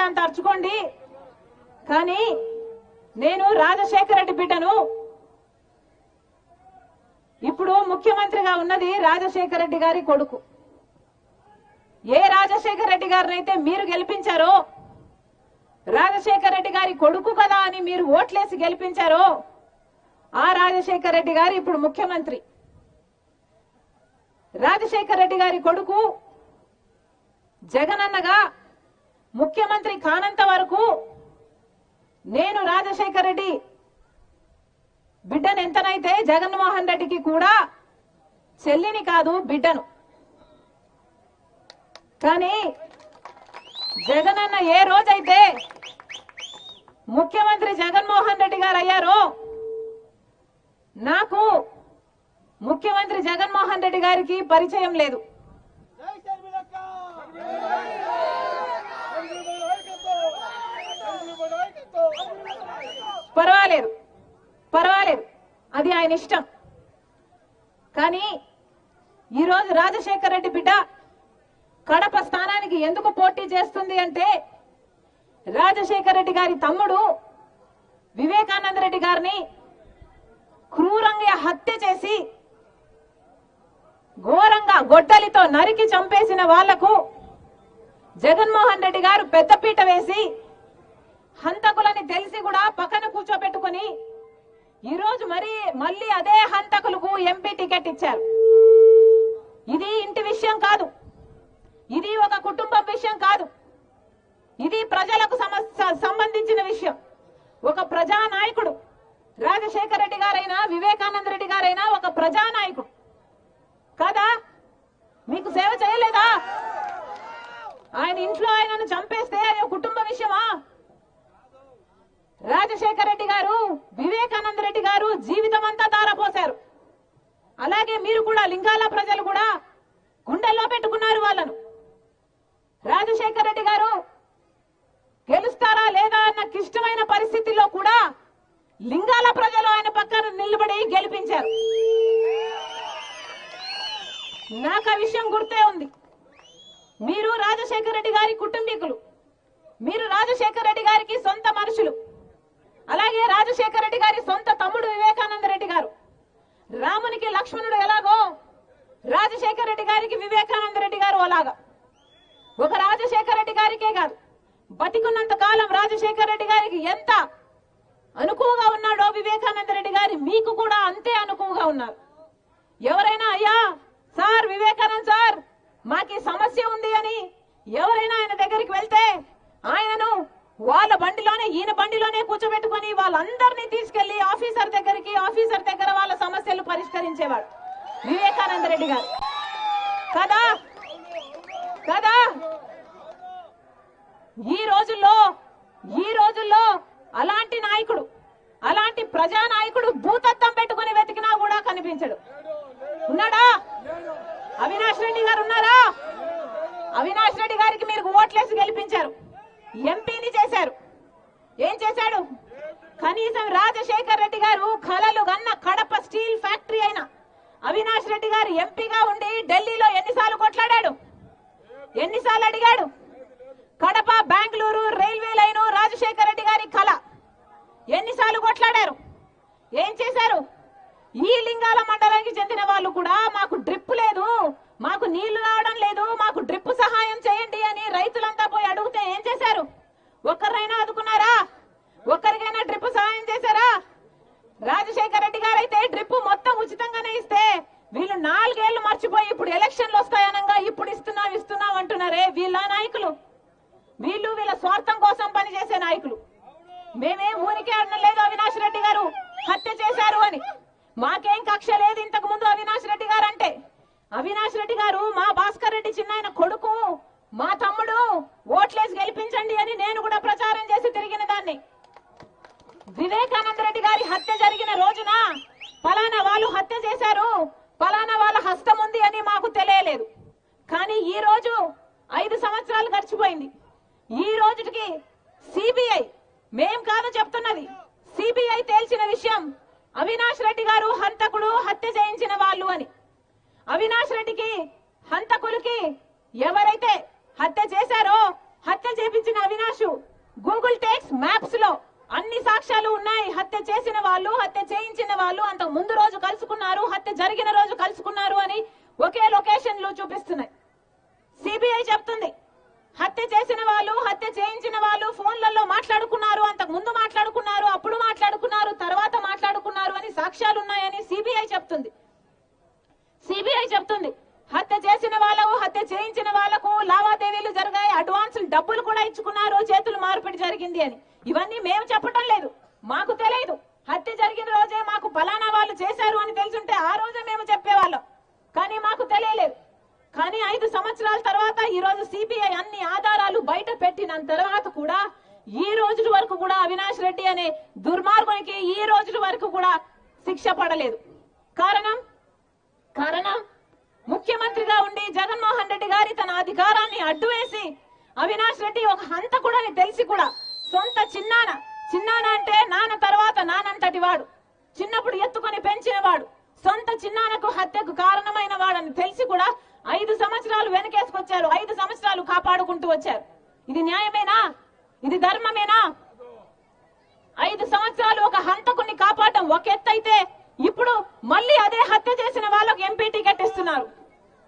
అంత అర్చుకోండి, కానీ నేను రాజశేఖర రెడ్డి బిడ్డను. ఇప్పుడు ముఖ్యమంత్రిగా ఉన్నది రాజశేఖర రెడ్డి గారి కొడుకు. ఏ రాజశేఖర రెడ్డి గారినైతే మీరు గెలిపించారో, రాజశేఖర రెడ్డి గారి కొడుకు కదా అని మీరు ఓట్లేసి గెలిపించారో, ఆ రాజశేఖర రెడ్డి గారు ఇప్పుడు ముఖ్యమంత్రి. రాజశేఖర రెడ్డి గారి కొడుకు జగనన్నగా ముఖ్యమంత్రి కానంత వరకు నేను రాజశేఖర రెడ్డి బిడ్డను ఎంతనైతే జగన్మోహన్ రెడ్డికి కూడా చెల్లిని కాదు బిడ్డను. కానీ జగనన్న ఏ రోజైతే ముఖ్యమంత్రి జగన్మోహన్ రెడ్డి గారు అయ్యారో, నాకు ముఖ్యమంత్రి జగన్మోహన్ రెడ్డి గారికి పరిచయం లేదు. పర్వాలేదు, అది ఆయన ఇష్టం. కానీ ఈరోజు రాజశేఖర రెడ్డి బిడ్డ కడప స్థానానికి ఎందుకు పోటీ చేస్తుంది అంటే, రాజశేఖర రెడ్డి గారి తమ్ముడు వివేకానంద రెడ్డి గారిని క్రూరంగా హత్య చేసి ఘోరంగా గొడ్డలితో నరికి చంపేసిన వాళ్లకు జగన్మోహన్ రెడ్డి గారు పెద్దపీట వేసి హంతకులని తెలిసి కూడా పక్కన కూర్చోబెట్టుకుని ఈరోజు మళ్ళీ అదే హంతకులకు ఎంపీ టికెట్ ఇచ్చారు. ఇది ఇంటి విషయం కాదు, ఇది ఒక కుటుంబం విషయం కాదు, ఇది ప్రజలకు సంబంధించిన విషయం. ఒక ప్రజానాయకుడు రాజశేఖర రెడ్డి గారైనా వివేకానంద రెడ్డి గారైనా ఒక ప్రజానాయకుడు కదా, మీకు సేవ చేయలేదా? ఆయన ఇంట్లో ఆయనను చంపేస్తే అది కుటుంబ విషయమా? రాజశేఖర రెడ్డి గారు వివేకానంద రెడ్డి గారు జీవితం అంతా ధారపోశారు. అలాగే మీరు కూడా లింగాల ప్రజలు కూడా గుండెల్లో పెట్టుకున్నారు వాళ్ళను. రాజశేఖర రెడ్డి గారు గెలుస్తారా లేదా అన్న క్లిష్టమైన పరిస్థితుల్లో కూడా లింగాల ప్రజలు ఆయన పక్కన నిలబడి గెలిపించారు. నాకు ఆ విషయం గుర్తే ఉంది. మీరు రాజశేఖర రెడ్డి గారి కుటుంబీకులు, మీరు రాజశేఖర రెడ్డి గారికి సొంత మనుషులు. అలాగే రాజశేఖర రెడ్డి గారి సొంత తమ్ముడు వివేకానంద రెడ్డి గారు, రామునికి లక్ష్మణుడు ఎలాగో రాజశేఖర రెడ్డి గారికి వివేకానంద రెడ్డి గారు అలాగా. ఒక రాజశేఖర రెడ్డి గారికే కాదు, బతికున్నంత కాలం రాజశేఖర రెడ్డి గారికి ఎంత అనుకువగా ఉన్నాడో వివేకానంద రెడ్డి గారి మీకు కూడా అంతే అనుకువగా ఉన్నారు. ఎవరైనా అయ్యా సార్ వివేకానంద సార్ మాకి సమస్య ఉంది అని ఎవరైనా ఆయన దగ్గరికి వెళ్తే ఆయనను వాళ్ళ బండిలోనే ఈయన బండిలోనే కూర్చోబెట్టుకుని వాళ్ళందరినీ తీసుకెళ్లి ఆఫీసర్ దగ్గర వాళ్ళ సమస్యలు పరిష్కరించేవాడు వివేకానంద రెడ్డి గారు కదా కదా. ఈ రోజుల్లో అలాంటి నాయకుడు, అలాంటి ప్రజానాయకుడు భూతత్వం పెట్టుకుని వెతికినా కూడా కనిపించడు. ఉన్నాడా? అవినాష్ రెడ్డి గారు ఉన్నారా? అవినాష్ రెడ్డి గారికి మీరు ఓట్లేసి గెలిపించారు, ఎంపీని చేశారు. ఏం చేశాడు? కనీసం రాజశేఖర్ రెడ్డి గారు కలలు గన్న కడప స్టీల్ ఫ్యాక్టరీ అయిన అవినాష్ రెడ్డి గారు ఎంపీగా ఉండి ఢిల్లీలో ఎన్నిసార్లు కొట్లాడాడు, ఎన్నిసార్లు అడిగాడు? కడప బెంగళూరు రైల్వే లైను రాజశేఖర రెడ్డి గారి కళ, ఎన్నిసార్లు కొట్లాడారు? ఏం చేశారు? ఈ లింగాల మండలానికి చెందిన వాళ్ళు కూడా మాకు డ్రిప్ లేదు, మాకు నీళ్లు రావడం లేదు, మాకు డ్రిప్ సహాయం చేయండి అని రైతులంతా పోయి అడిగితే ఏం చేశారు? ఒక్కరైనా ఆదుకున్నారా? ఒక్కరికైనా డ్రిప్ సహాయం చేశారా? రాజశేఖర రెడ్డి గారు అయితే డ్రిప్ మొత్తం ఉచితంగానే ఇస్తే వీళ్ళు 4 ఏళ్లు మర్చిపోయి ఇప్పుడు ఎలక్షన్లు వస్తాయనగా ఇప్పుడు ఇస్తున్నాం అంటున్నారే. వీళ్ళ నాయకులు, వీళ్ళ స్వార్థం కోసం పనిచేసే నాయకులు. మేమేం ఊరికే అనలేదు అవినాష్ రెడ్డి గారు హత్య చేశారు అని, మాకేం కక్ష లేదు ఇంతకు ముందు అవినాష్ రెడ్డి గారు అంటే. అవినాష్ రెడ్డి గారు మా భాస్కర్ రెడ్డి చిన్నాయన కొడుకు, మా తమ్ముడు, ఓట్లేసి గెలిపించండి అని నేను కూడా ప్రచారం చేసి తిరిగిన దాన్ని. వివేకానంద రెడ్డి గారి హత్య జరిగిన రోజున ఫలానా వాళ్ళు హత్య చేశారు, ఫలానా వాళ్ళ హస్తం ఉంది అని మాకు తెలియలేదు. కానీ ఈ రోజు 5 సంవత్సరాలు గడిచిపోయింది. ఈ రోజుకి సిబిఐ, మేం కాదు చెప్తున్నది, సిబిఐ తేల్చిన విషయం అవినాష్ రెడ్డి గారు హంతకుడు, హత్య చేయించిన వాళ్ళు అని. అవినాష్ రెడ్డికి, హంతకులకి ఎవరైతే హత్య చేశారో, హత్య చేపించిన అవినాష్ రోజు గూగుల్ టేక్స్ మ్యాప్స్ లో అన్ని సాక్ష్యాలు ఉన్నాయి. హత్య చేసిన వాళ్ళు, హత్య చేయించిన వాళ్ళు అంత ముందు రోజు కలుసుకున్నారు, హత్య జరిగిన రోజు కలుసుకున్నారు అని ఒకే లొకేషన్ లో చూపిస్తున్నాయి. సిబిఐ చెప్తుంది హత్య చేసిన వాళ్ళు, హత్య చేయించిన వాళ్ళు ఫోన్లలో మాట్లాడుకున్నారు, అంతకు ముందు మాట్లాడుకున్నారు, అప్పుడు మాట్లాడుకున్నారు, తర్వాత మాట్లాడుకున్నారు అని సాక్ష్యాలు ఉన్నాయని సిబిఐ చెప్తుంది. సిబిఐ చెప్తుంది హత్య చేసిన వాళ్ళకు, హత్య చేయించిన వాళ్లకు లావాదేవీలు జరిగాయి, అడ్వాన్సులు డబ్బులు కూడా ఇచ్చుకున్నారు, చేతులు మార్పిడి జరిగింది అని. ఇవన్నీ మేము చెప్పటం లేదు, మాకు తెలియదు. హత్య జరిగిన రోజే మాకు ఫలానా వాళ్ళు చేశారు అని తెలుసుంటే ఆ రోజే మేము చెప్పేవాళ్ళం, కానీ మాకు తెలియలేదు. కానీ 5 సంవత్సరాల తర్వాత ఈ రోజు సిబిఐ అన్ని ఆధారాలు బయట పెట్టిన తర్వాత కూడా ఈ రోజు వరకు కూడా అవినాష్ రెడ్డి అనే దుర్మార్గునికి ఈ రోజు వరకు కూడా శిక్ష పడలేదు. కారణం ముఖ్యమంత్రిగా ఉండి జగన్మోహన్ రెడ్డి గారి తన అధికారాన్ని అడ్డువేసి అవినాష్ రెడ్డి ఒక హంతకుడని తెలిసి కూడా సొంత చిన్నాన అంటే నాన్న తర్వాత నానంతటి వాడు, చిన్నప్పుడు ఎత్తుకొని పెంచిన వాడు, సొంత చిన్నానకు హత్యకు కారణమైన వాడని తెలిసి కూడా 5 సంవత్సరాలు వెనకేసుకొచ్చారు, 5 సంవత్సరాలు కాపాడుకుంటూ వచ్చారు. ఇది న్యాయమేనా? ఇది ధర్మమేనా? 5 సంవత్సరాలు ఒక హంతకుని కాపాడటం ఒక ఎత్తు అయితే ఇప్పుడు మళ్ళీ అదే హత్య చేసిన వాళ్ళకు ఎంపీ టికెట్ ఇస్తున్నారు.